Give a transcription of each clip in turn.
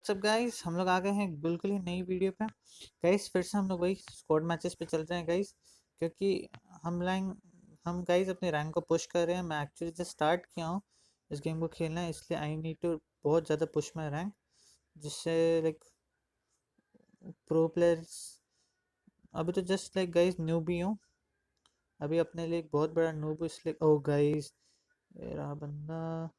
सब गाइस हम लोग आ गए हैं बिल्कुल ही नई वीडियो पे। गाइस फिर से हम लोग वही स्क्वाड मैचेस पे चल रहे हैं गाइस, क्योंकि हम गाइस अपने रैंक को पुश कर रहे हैं। मैं एक्चुअली जस्ट स्टार्ट किया हूँ इस गेम को खेलना, इसलिए आई नीड टू बहुत ज़्यादा पुश माई रैंक, जिससे लाइक प्रो प्लेयर्स। अभी तो जस्ट लाइक गाइस न्यूबी भी हूँ, अभी अपने लिए एक बहुत बड़ा नूब, इसलिए ओ गाइस मेरा बंदा।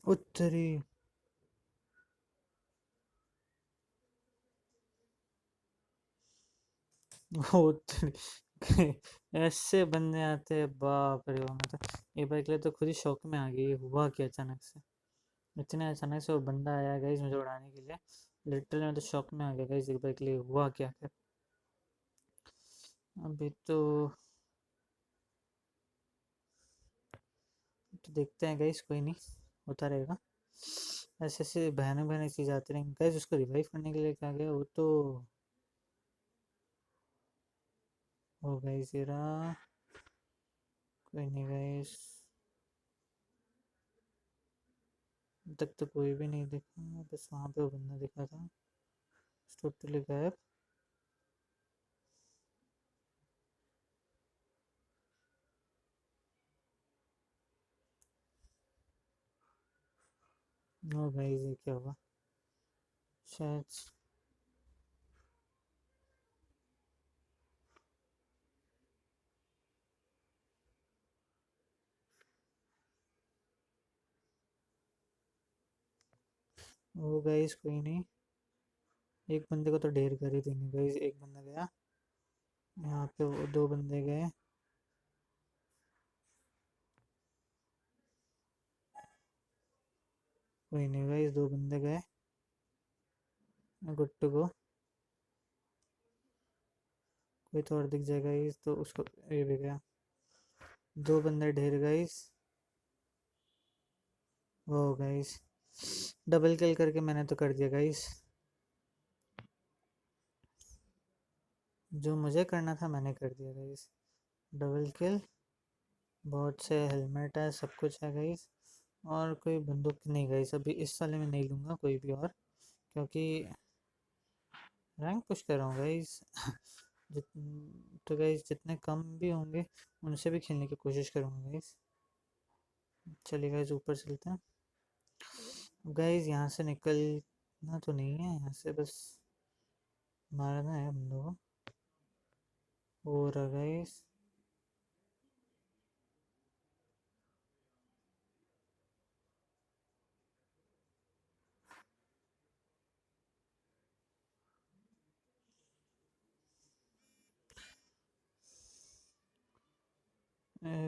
उत्तरी वो उत्तरी ऐसे बंदे आते हैं, बाप रे। मैं तो एक बार के लिए तो खुद ही शौक में आ गई, हुआ क्या अचानक से, इतने अचानक से वो बंदा आया गाइस मुझे उड़ाने के लिए। लिटरली मैं तो शौक में आ गया गाइस, एक बार के लिए हुआ क्या फिर। अभी तो देखते हैं गाइस, कोई नहीं, होता रहेगा। ऐसे ऐसे भयानक भयानक चीज़ आती रहेंगी गाइस। उसको रिवाइव करने के लिए क्या गया वो तो हो गाइस ये रहा। कोई नहीं गाइस, अब तक तो कोई भी नहीं दिखा, बस वहाँ पे वो बंदा दिखा था टोटली गायब। ओ गाइस ये क्या हुआ शायद। ओ गाइस कोई नहीं, एक बंदे को तो ढेर कर ही देंगे गाइस। एक बंदा गया, यहाँ पे वो दो बंदे गए। कोई नहीं गाइस, दो बंदे गए, गुड टू गो। कोई तो और दिख जाएगा गाइस तो उसको, ये भी गया। दो बंदे ढेर गाइस। वो गाइस डबल किल करके मैंने तो कर दिया गाइस, जो मुझे करना था मैंने कर दिया गाइस। डबल किल, बहुत से हेलमेट है, सब कुछ है गाइस। और कोई बंदूक नहीं गाइस, अभी इस साले में नहीं लूँगा कोई भी और, क्योंकि रैंक पुश कर रहा हूँ गाइस। जित तो गाइस जितने कम भी होंगे उनसे भी खेलने की कोशिश करूँगा गाइस। चलिए गाइस ऊपर चलते हैं। गाइस यहाँ से निकलना तो नहीं है, यहाँ से बस मारना है बंदों को। हो रहा गाइस,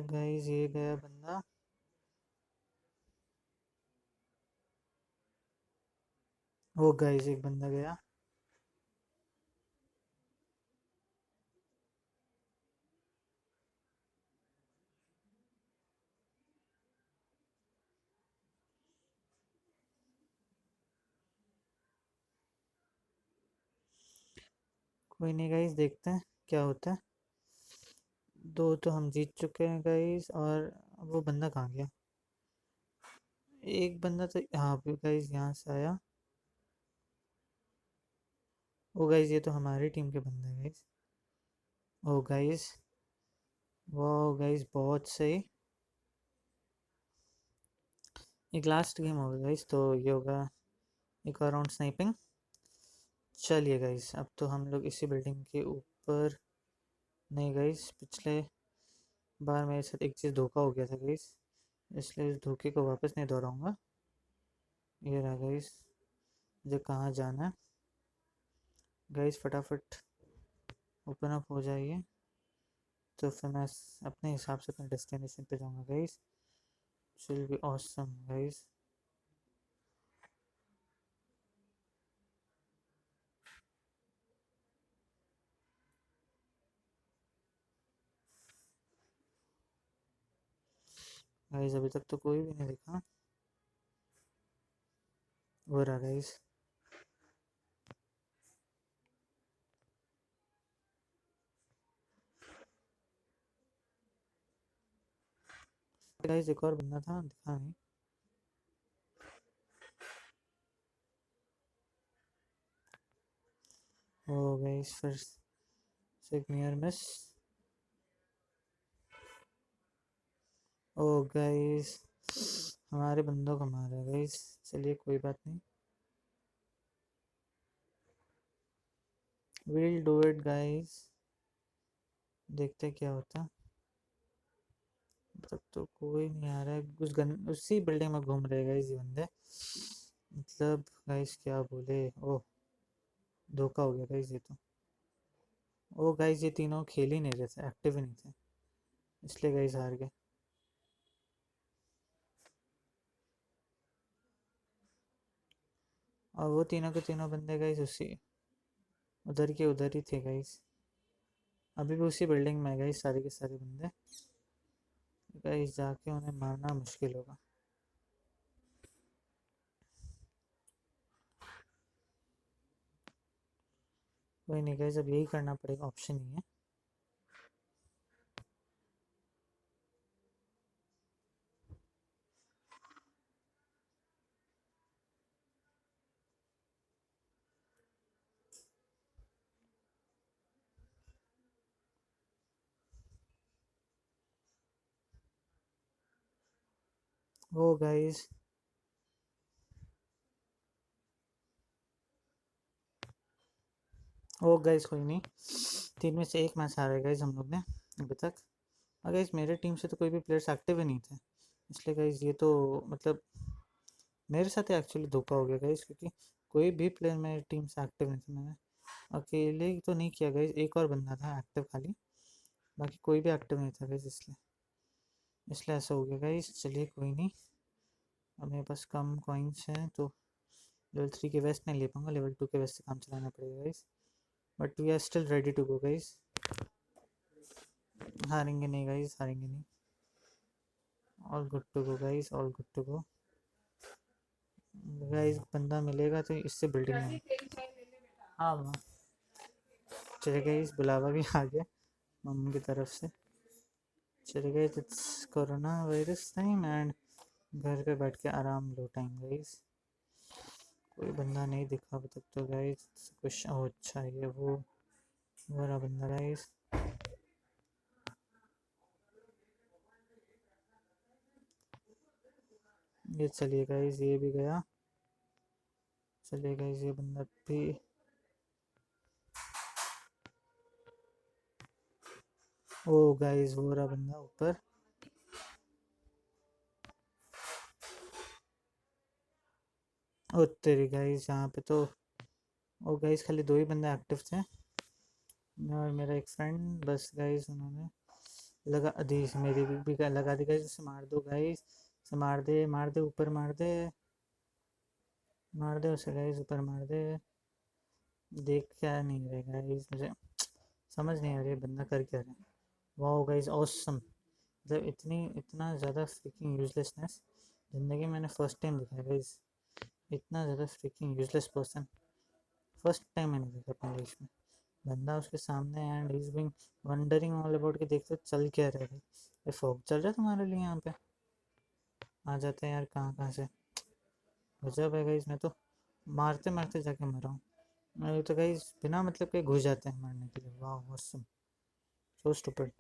गाइस ये गया बंदा। वो गाइस एक बंदा गया। कोई नहीं गाइस, देखते हैं क्या होता है। दो तो हम जीत चुके हैं गाइस, और वो बंदा कहाँ गया। एक बंदा तो यहाँ पे गाइस, यहाँ से आया। ओ गाइस ये तो हमारी टीम के बंदे हैं गाइस। ओ गाइस, वो गाइस बहुत सही। एक लास्ट गेम होगा गाइस, तो ये होगा एक और राउंड स्नाइपिंग। चलिए गाइस, अब तो हम लोग इसी बिल्डिंग के ऊपर। नहीं गाइस, पिछले बार मेरे साथ एक चीज़ धोखा हो गया था गाइस, इसलिए इस धोखे को वापस नहीं दोहराऊंगा। ये रहा गाइस, मुझे कहाँ जाना है। गाइस फटाफट ओपन अप हो जाइए, तो फिर मैं अपने हिसाब से अपने डेस्टिनेशन पे जाऊंगा guys. Will be awesome guys. Guys अभी तक तो कोई भी नहीं दिखा। हो रहा गाइस। गाइस एक और बंदा था, दिखा नहीं। ओ गाइस फिर से एक नियर मिस। ओ गाइस हमारे बंदों को मारा गाइस। चलिए कोई बात नहीं, विल डू इट गाइस। देखते क्या होता। तब तो कोई नहीं आ रहा है, उसी बिल्डिंग में घूम रहे गाइस ये बंदे। मतलब गाइस क्या बोले। ओह धोखा हो गया गाइस ये तो। ओ गाइस ये तीनों खेल ही नहीं रहे थे, एक्टिव ही नहीं थे, इसलिए गाइस हार गए। और वो तीनों के तीनों बंदे गाइस उसी उधर के उधर ही थे गाइस। अभी भी उसी बिल्डिंग में है गाइस सारे के सारे बंदे। गाइस जाके उन्हें मारना मुश्किल होगा। कोई नहीं गाइस, अब यही करना पड़ेगा, ऑप्शन ही है। ओ गाइस ओ गाइस कोई नहीं, तीन में से एक मैच हारे गाइस हम लोग ने अभी तक। और गाइस मेरे टीम से तो कोई भी प्लेयर्स एक्टिव ही नहीं थे, इसलिए गाइस ये तो मतलब मेरे साथ एक्चुअली धोखा हो गया गाइस, क्योंकि कोई भी प्लेयर मेरी टीम से एक्टिव नहीं था। मैंने अकेले तो नहीं किया गाइस, एक और बंदा था एक्टिव खाली, बाकी कोई भी एक्टिव नहीं था गाइस, इसलिए इसलिए ऐसा हो गया गाइस। चलिए कोई नहीं, अब मेरे पास कम कॉइन्स हैं तो लेवल 3 के वेस्ट नहीं ले पाऊंगा, लेवल 2 के वेस्ट से काम चलाना पड़ेगा guys. But we are still ready to go guys. हारेंगे नहीं गाइस, हारेंगे नहीं। All good to go guys, all good to go guys. बंदा मिलेगा तो इससे बिल्डिंग में। हाँ माँ, चले गाइस बुलावा भी आ गया मम्मी की तरफ से। चले guys it's corona virus time and घर पे बैठ के आराम लो टाइम गाइस। कोई बंदा नहीं दिखा अभी तक तो गाइस। कुछ अच्छा ये वो रहा बंदा गाइस। ये चलिए गाइस, ये भी गया। चलिए गाइस ये बंदा भी। ओ गाइस वो रहा बंदा ऊपर। ओ तेरी गाइस यहाँ पे तो। ओ गाइस खाली दो ही बंदे एक्टिव थे, मैं और मेरा एक फ्रेंड बस गाइस। उन्होंने लगा दी, मेरी भी लगा दी गाइस। उसे मार दो गाइस, उसे मार दे, मार दे, ऊपर मार दे, मार दे उसे गाइस, ऊपर मार दे। देख क्या नहीं रहे गाइस, मुझे समझ नहीं आ रही बंदा कर क्या रहा है। वाओ गाइस ऑसम, मतलब इतनी इतना ज़्यादा फ्रीकिंग यूजलेसनेस ज़िंदगी में मैंने फर्स्ट टाइम देखा है गाइस। इतना ज़्यादा freaking useless person first time मैंने देखा अपनी लाइफ में। बंदा उसके सामने and he is being wondering all about, के देखते चल क्या रहा है। ये फोक चल रहा है तुम्हारे लिए यहाँ पे। आ जाते हैं यार कहाँ कहाँ से। गजब है गाइस, मैं तो मारते मारते जाके मरा हूँ। मैं तो गाइस बिना मतलब के घुस जाते हैं मारने के लिए। वाह ऑसम, सो स्टूपिड।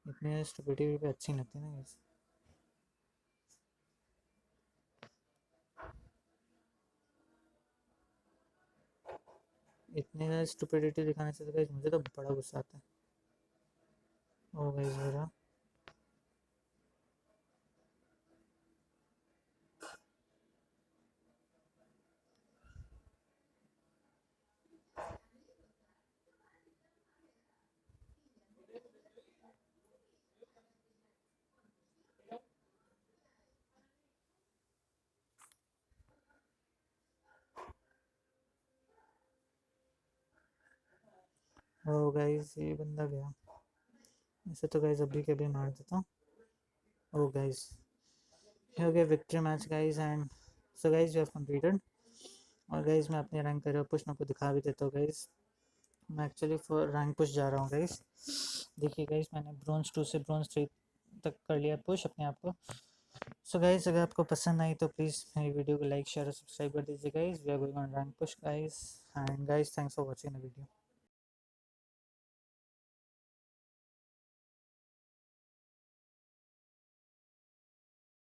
इतनी स्टूपिडिटी भी अच्छी नहीं लगती ना गाइस। इतनी ज़्यादा स्टूपिडिटी दिखाने से तो गाइस मुझे तो बड़ा गुस्सा आता है। ओ गाइस मेरा। ओ गाइस ये बंदा गया। ऐसे तो गाइस अभी के अभी मार देता हूँ। Oh guys, here we victory match guys, and so guys we have completed. और गाइज मैं अपने रैंक करियर पुश में आपको दिखा भी देता हूँ गाइज। मैं एक्चुअली फॉर रैंक पुश जा रहा हूँ गाइज। देखिए गाइज मैंने ब्रॉन्ज 2 से ब्रॉन्ज 3 तक कर लिया पुश अपने आप को। सो गाइज अगर आपको पसंद आई तो प्लीज़ मेरी वीडियो को लाइक शेयर और सब्सक्राइब कर दीजिए guys. We are going on rank push guys, and guys thanks for watching the video.